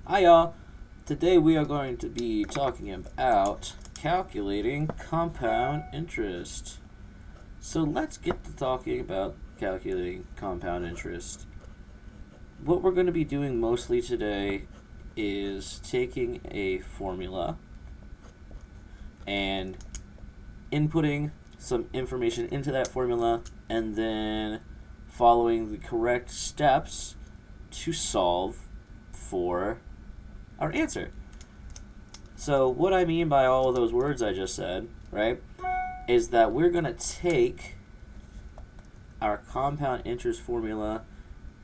Hi y'all. Today we are going to be talking about calculating compound interest. So let's get to talking about calculating compound interest. What we're going to be doing mostly today is taking a formula and inputting some information into that formula and then following the correct steps to solve for our answer. So what I mean by all of those words I just said, right, is that we're going to take our compound interest formula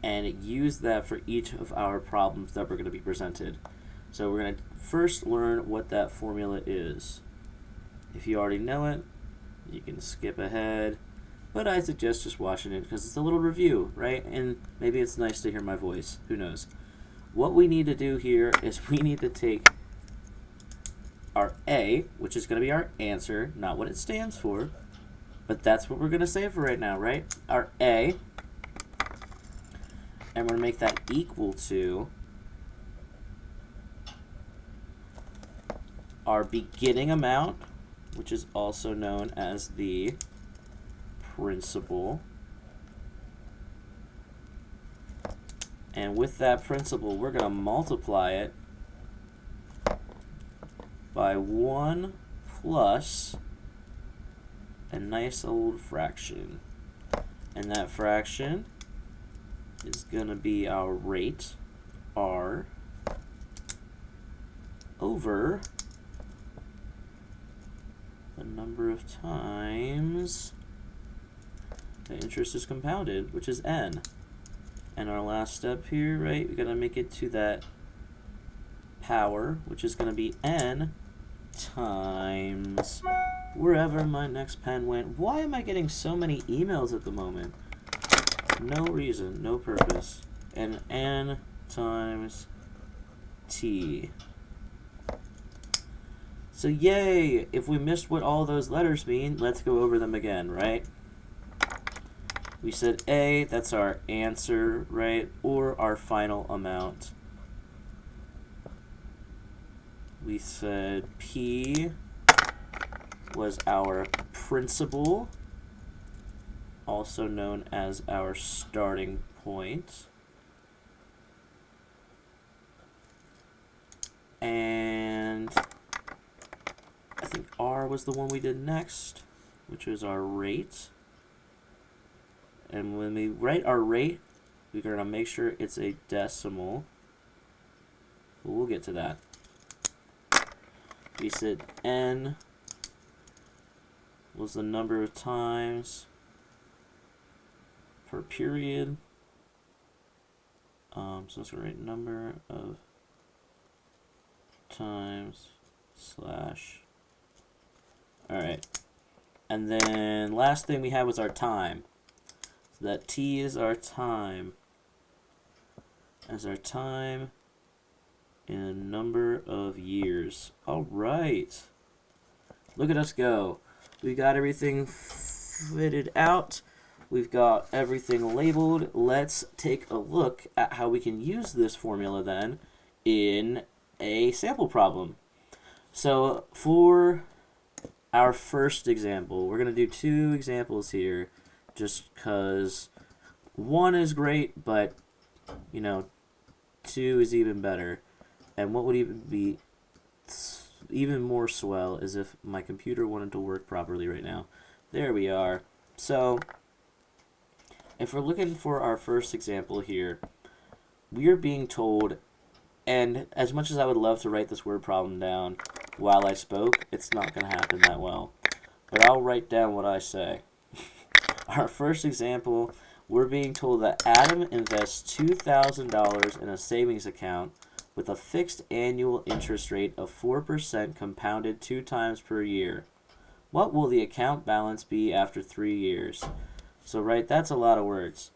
and use that for each of our problems that we're going to be presented. So we're going to first learn what that formula is. If you already know it, you can skip ahead, but I suggest just watching it because it's a little review, right? And maybe it's nice to hear my voice. Who knows? What we need to do here is we need to take our A, which is going to be our answer, not what it stands for, but that's what we're going to say for right now, right? Our A, and we're going to make that equal to our beginning amount, which is also known as the principal. And with that principal, we're going to multiply it by 1 plus a nice old fraction. And that fraction is going to be our rate, R, over the number of times the interest is compounded, which is n. And our last step here, right, we got to make it to that power, which is going to be n times wherever my next pen went. Why am I getting so many emails at the moment? No reason, no purpose. And n times t. So yay! If we missed what all those letters mean, let's go over them again, right? We said A, that's our answer, right? Or our final amount. We said P was our principal, also known as our starting point. And I think R was the one we did next, which was our rate. And when we write our rate, we're going to make sure it's a decimal. We'll get to that. We said n was the number of times per period. So let's write number of times slash. Alright. And then last thing we had was our time. So that t is our time. As our time in a number of years. Alright. Look at us go. We got everything fitted out. We've got everything labeled. Let's take a look at how we can use this formula then in a sample problem. So for our first example, we're going to do 2 examples here just because 1 is great, but, you know, 2 is even better. And what would even be even more swell is if my computer wanted to work properly right now. There we are. So if we're looking for our first example here, we are being told, and as much as I would love to write this word problem down while I spoke, it's not going to happen that well. But I'll write down what I say. Our first example, we're being told that Adam invests $2,000 in a savings account with a fixed annual interest rate of 4% compounded 2 times per year. What will the account balance be after 3 years? So, right, that's a lot of words.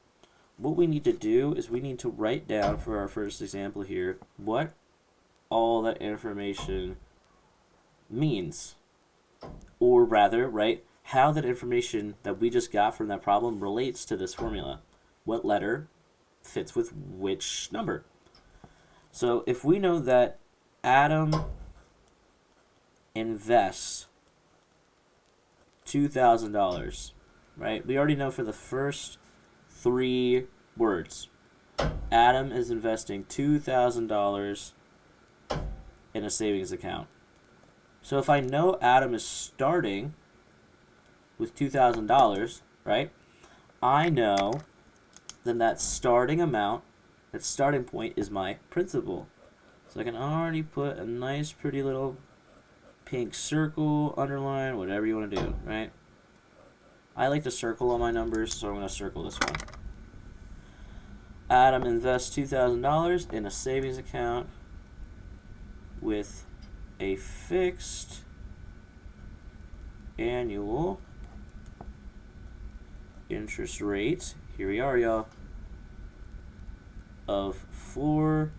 What we need to do is we need to write down for our first example here what all that information means. Or rather, right, how that information that we just got from that problem relates to this formula. What letter fits with which number? So if we know that Adam invests $2,000, right? We already know for the first 3 words, Adam is investing $2,000 in a savings account. So if I know Adam is starting with $2,000, right? I know then that starting amount, that starting point is my principal. So I can already put a nice pretty little pink circle, underline, whatever you want to do, right? I like to circle all my numbers, so I'm going to circle this one. Adam invests $2,000 in a savings account with a fixed annual interest rate, here we are, y'all, of 4%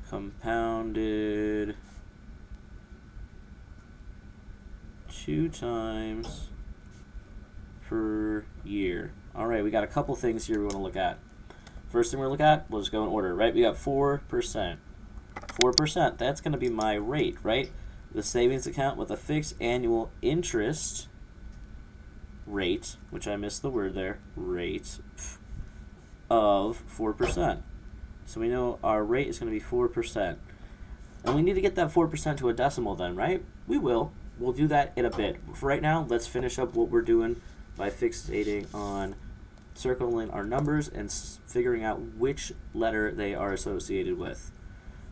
compounded 2 times per year. Alright, we got a couple things here we want to look at. First thing we're going to look at, we'll just go in order, right? We got 4%. 4%, that's going to be my rate, right? The savings account with a fixed annual interest rate, which I missed the word there, rate, of 4%. So we know our rate is going to be 4%. And we need to get that 4% to a decimal then, right? We will. We'll do that in a bit. For right now, let's finish up what we're doing by fixating on circling our numbers and figuring out which letter they are associated with.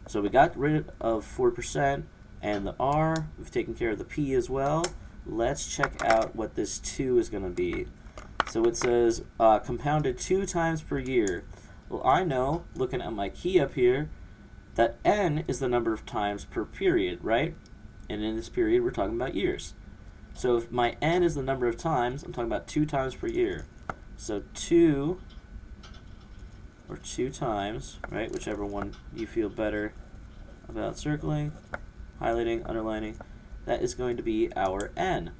So we got rid of 4% and the R. We've taken care of the P as well. Let's check out what this 2 is going to be. So it says compounded 2 times per year. Well, I know, looking at my key up here, that N is the number of times per period, right? And in this period, we're talking about years. So if my N is the number of times, I'm talking about 2 times per year. So 2, or 2 times, right? Whichever one you feel better about circling, highlighting, underlining. That is going to be our N.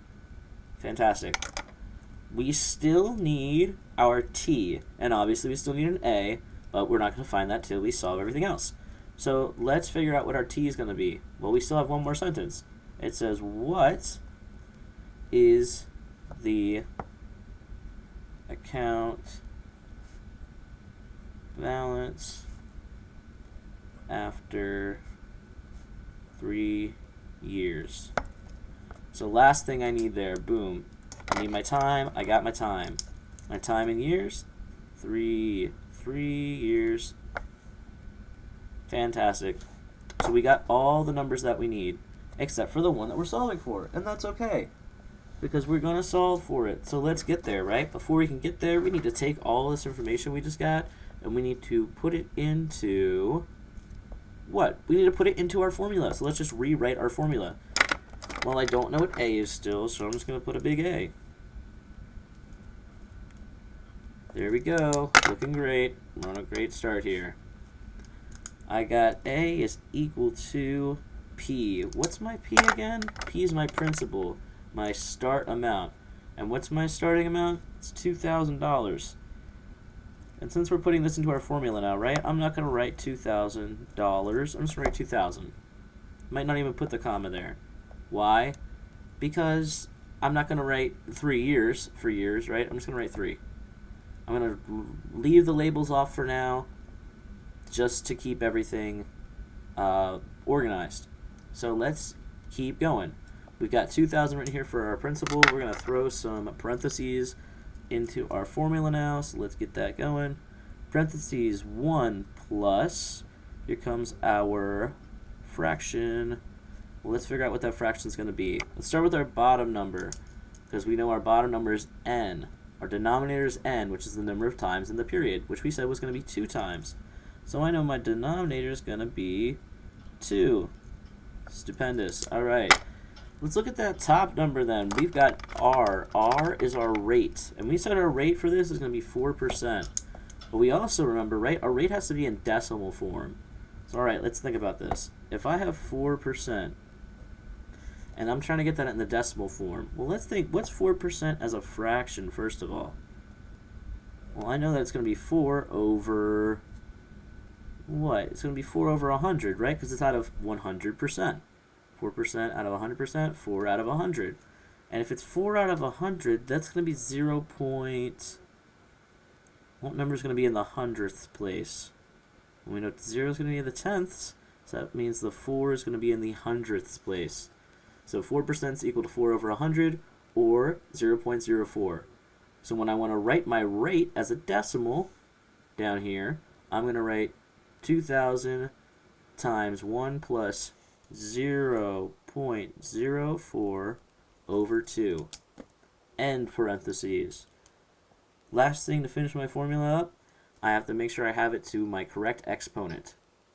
Fantastic. We still need our T, and obviously we still need an A, but we're not going to find that till we solve everything else. So let's figure out what our T is going to be. Well, we still have one more sentence. It says, what is the account balance after 3 years? So last thing I need there, boom. I need my time, I got my time. My time in years, 3 years. Fantastic. So we got all the numbers that we need, except for the one that we're solving for, and that's okay, because we're going to solve for it. So let's get there, right? Before we can get there, we need to take all this information we just got, and we need to put it into what? We need to put it into our formula. So let's just rewrite our formula. Well, I don't know what A is still, so I'm just going to put a big A. There we go. Looking great. We're on a great start here. I got A is equal to P. What's my P again? P is my principal, my start amount. And what's my starting amount? It's $2,000. And since we're putting this into our formula now, right, I'm not going to write $2,000. I'm just going to write 2,000. Might not even put the comma there. Why? Because I'm not going to write 3 years for years, right? I'm just going to write 3. I'm going to leave the labels off for now just to keep everything organized. So let's keep going. We've got 2,000 right here for our principal. We're going to throw some parentheses into our formula now, so let's get that going. Parentheses 1 plus, here comes our fraction. Well, let's figure out what that fraction is going to be. Let's start with our bottom number, because we know our bottom number is n. Our denominator is n, which is the number of times in the period, which we said was going to be 2 times. So I know my denominator is going to be 2. Stupendous. All right. Let's look at that top number then. We've got R. R is our rate. And we said our rate for this is going to be 4%. But we also remember, right, our rate has to be in decimal form. So, all right, let's think about this. If I have 4%, and I'm trying to get that in the decimal form, well, let's think, what's 4% as a fraction, first of all? Well, I know that it's going to be 4 over what? It's going to be 4 over 100, right? Because it's out of 100%. 4% out of 100%, 4 out of 100. And if it's 4 out of 100, that's going to be 0. What number is going to be in the 100th place? And we know 0 is going to be in the tenths, so that means the 4 is going to be in the 100th place. So 4% is equal to 4 over 100, or 0.04. So when I want to write my rate as a decimal down here, I'm going to write 2,000 times 1 plus 0.04 over 2. End parentheses. Last thing to finish my formula up, I have to make sure I have it to my correct exponent.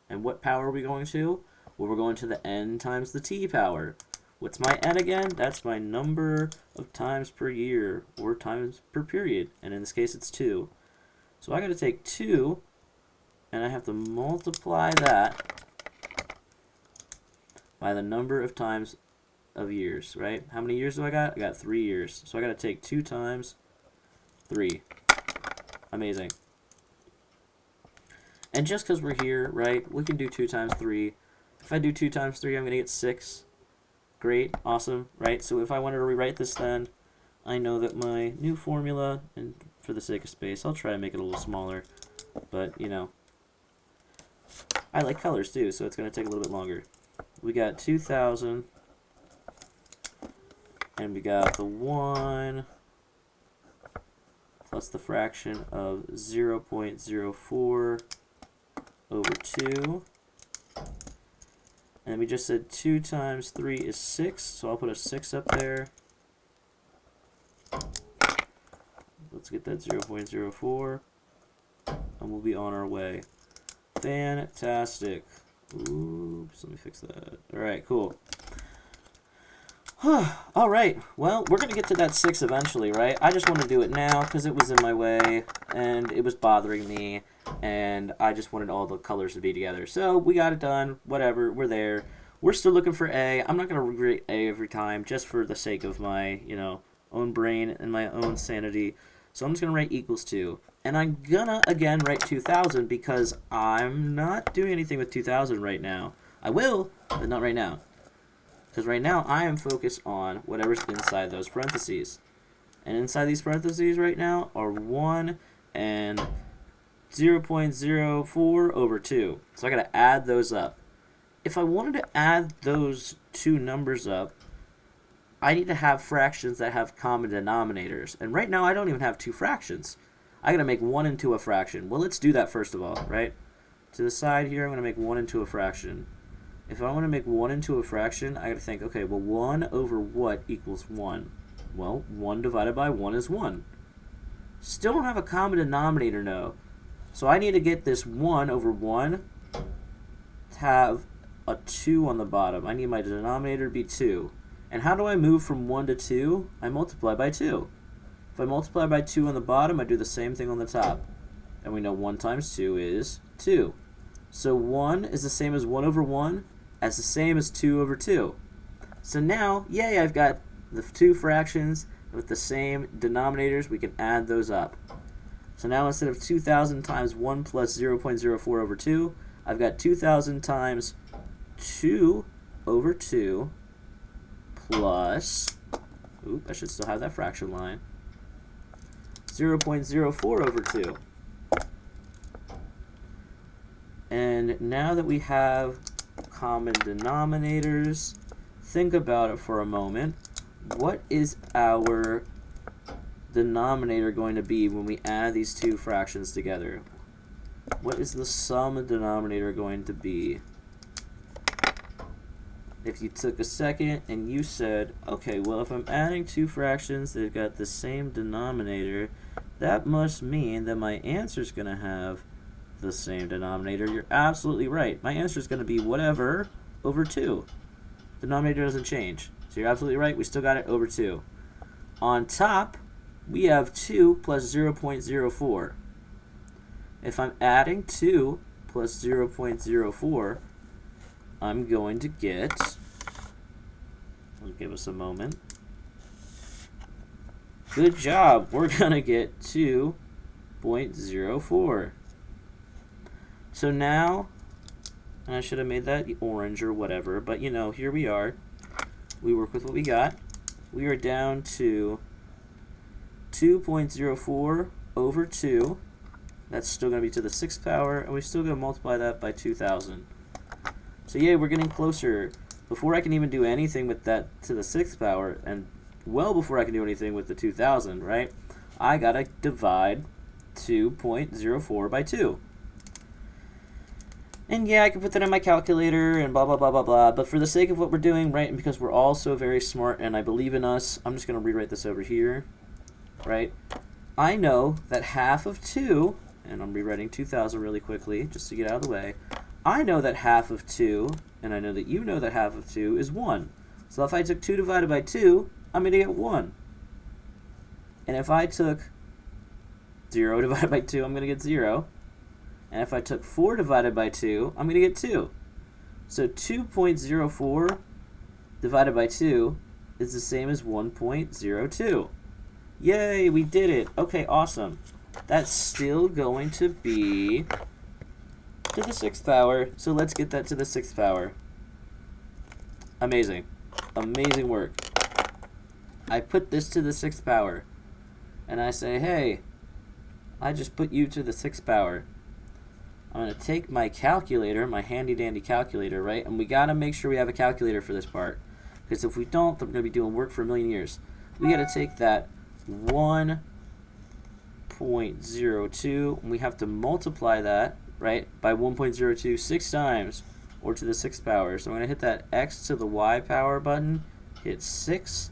And what power are we going to? Well, we're going to the n times the t power. What's my n again? That's my number of times per year, or times per period. And in this case, it's 2. So I got to take 2, and I have to multiply that by the number of times of years, right? How many years do I got? I got 3 years. So I got to take 2 times 3. Amazing. And just because we're here, right, we can do 2 times 3. If I do 2 times 3, I'm going to get 6. Great, awesome, right? So if I wanted to rewrite this then, I know that my new formula, and for the sake of space, I'll try to make it a little smaller. But, you know, I like colors too, so it's going to take a little bit longer. We got 2,000, and we got the 1 plus the fraction of 0.04 over 2. And we just said 2 times 3 is 6, so I'll put a 6 up there. Let's get that 0.04, and we'll be on our way. Fantastic. Oops, let me fix that. Alright, cool. Alright, well, we're going to get to that 6 eventually, right? I just want to do it now because it was in my way, and it was bothering me, and I just wanted all the colors to be together. So, we got it done, whatever, we're there. We're still looking for A. I'm not going to rewrite A every time, just for the sake of my, you know, own brain and my own sanity. So I'm just going to write equals 2. And I'm going to, again, write 2,000 because I'm not doing anything with 2,000 right now. I will, but not right now. Because right now, I am focused on whatever's inside those parentheses. And inside these parentheses right now are 1 and 0.04 over 2. So I got to add those up. If I wanted to add those two numbers up, I need to have fractions that have common denominators. And right now, I don't even have 2 fractions. I got to make 1 into a fraction. Well, let's do that first of all, right? To the side here, I'm going to make 1 into a fraction. If I want to make 1 into a fraction, I got to think, okay, well, 1 over what equals 1? Well, 1 divided by 1 is 1. Still don't have a common denominator, no. So I need to get this 1 over 1 to have a 2 on the bottom. I need my denominator to be 2. And how do I move from 1 to 2? I multiply by 2. If I multiply by 2 on the bottom, I do the same thing on the top. And we know 1 times 2 is 2. So 1 is the same as 1 over 1, as the same as 2 over 2. So now, yay, I've got the 2 fractions with the same denominators. We can add those up. So now instead of 2,000 times 1 plus 0.04 over 2, I've got 2,000 times 2 over 2 plus, I should still have that fraction line, 0.04 over 2. And now that we have common denominators, think about it for a moment. What is our denominator going to be when we add these 2 fractions together? What is the sum denominator going to be? If you took a second and you said, okay, well, if I'm adding 2 fractions that have got the same denominator, that must mean that my answer is going to have the same denominator. You're absolutely right. My answer is going to be whatever over 2. Denominator doesn't change. So you're absolutely right. We still got it over 2. On top, we have 2 plus 0.04. If I'm adding 2 plus 0.04, I'm going to get, give us a moment. Good job. We're going to get 2.04. So now And I should have made that orange or whatever, but you know, here we are. We work with what we got. We are down to 2.04 over 2. That's still going to be to the 6th power, and we're still going to multiply that by 2,000. So yeah, we're getting closer. Before I can even do anything with that to the 6th power, and well before I can do anything with the 2,000, right, I got to divide 2.04 by 2. And yeah, I can put that in my calculator and blah, blah, blah, blah, blah. But for the sake of what we're doing, right, and because we're all so very smart and I believe in us, I'm just going to rewrite this over here, right? I know that half of 2, and I'm rewriting 2,000 really quickly just to get out of the way. I know that half of 2, and I know that you know that half of 2 is 1. So if I took 2 divided by 2, I'm going to get 1. And if I took 0 divided by 2, I'm going to get 0. And if I took 4 divided by 2, I'm going to get 2. So 2.04 divided by 2 is the same as 1.02. Yay, we did it. Okay, awesome. That's still going to be to the 6th power, so let's get that to the 6th power. Amazing. Amazing work. I put this to the 6th power, and I say, hey, I just put you to the 6th power. I'm going to take my calculator, my handy-dandy calculator, right? And we got to make sure we have a calculator for this part. Because if we don't, then we're going to be doing work for a million years. We got to take that 1.02, and we have to multiply that, right, by 1.02 6 times, or to the 6th power. So I'm going to hit that x to the y power button, hit 6,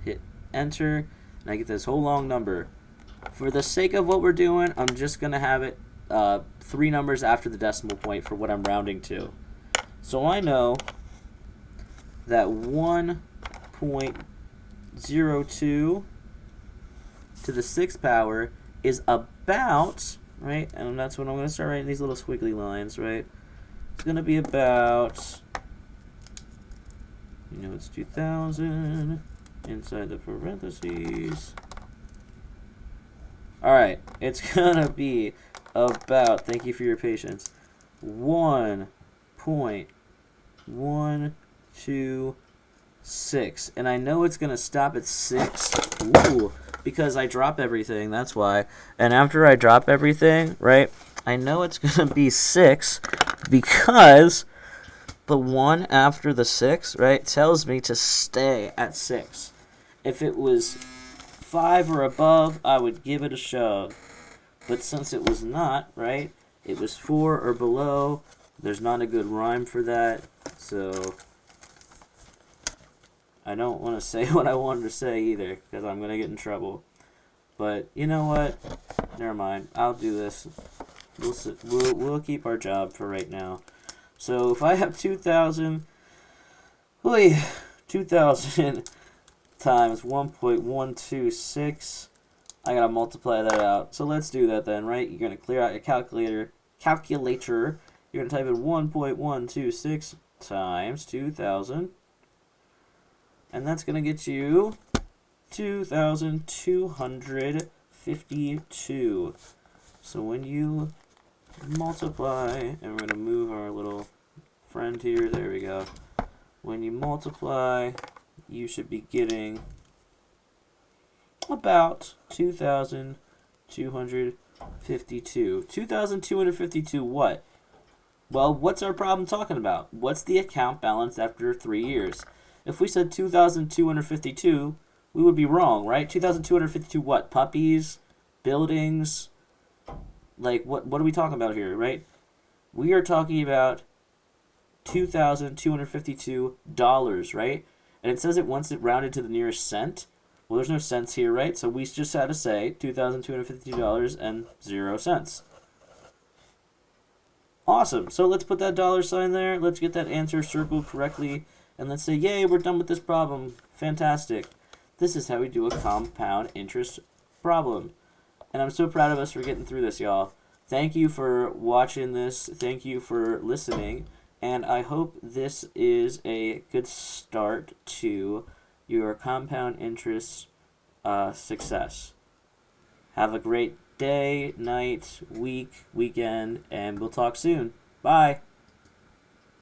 hit enter, and I get this whole long number. For the sake of what we're doing, I'm just going to have it 3 numbers after the decimal point for what I'm rounding to. So I know that 1.02 to the 6th power is about, right, and that's when I'm going to start writing these little squiggly lines, right? It's going to be about, you know, it's 2,000 inside the parentheses. Alright, it's going to be about, thank you for your patience, 1.126. And I know it's going to stop at 6. Ooh, because I drop everything, that's why. And after I drop everything, right, I know it's going to be 6 because the 1 after the 6, right, tells me to stay at 6. If it was 5 or above, I would give it a shove. But since it was not, right, it was 4 or below, there's not a good rhyme for that, so I don't want to say what I wanted to say either, because I'm going to get in trouble. But you know what? Never mind. I'll do this. We'll keep our job for right now. So if I have 2,000, 2,000 times 1.126, I gotta multiply that out. So let's do that then, right? You're gonna clear out your calculator. You're gonna type in 1.126 times 2,000. And that's going to get you 2,252. So when you multiply, and we're going to move our little friend here, there we go. When you multiply, you should be getting about 2,252. 2,252 what? Well, what's our problem talking about? What's the account balance after 3 years? If we said 2,252, we would be wrong, right? 2,252 what? Puppies? Buildings? Like, what are we talking about here, right? We are talking about $2,252, right? And it says it wants it rounded to the nearest cent. Well, there's no cents here, right? So we just had to say $2,252.00. Awesome. So let's put that dollar sign there. Let's get that answer circled correctly. And let's say, yay, we're done with this problem. Fantastic. This is how we do a compound interest problem. And I'm so proud of us for getting through this, y'all. Thank you for watching this. Thank you for listening. And I hope this is a good start to your compound interest success. Have a great day, night, week, weekend, and we'll talk soon. Bye.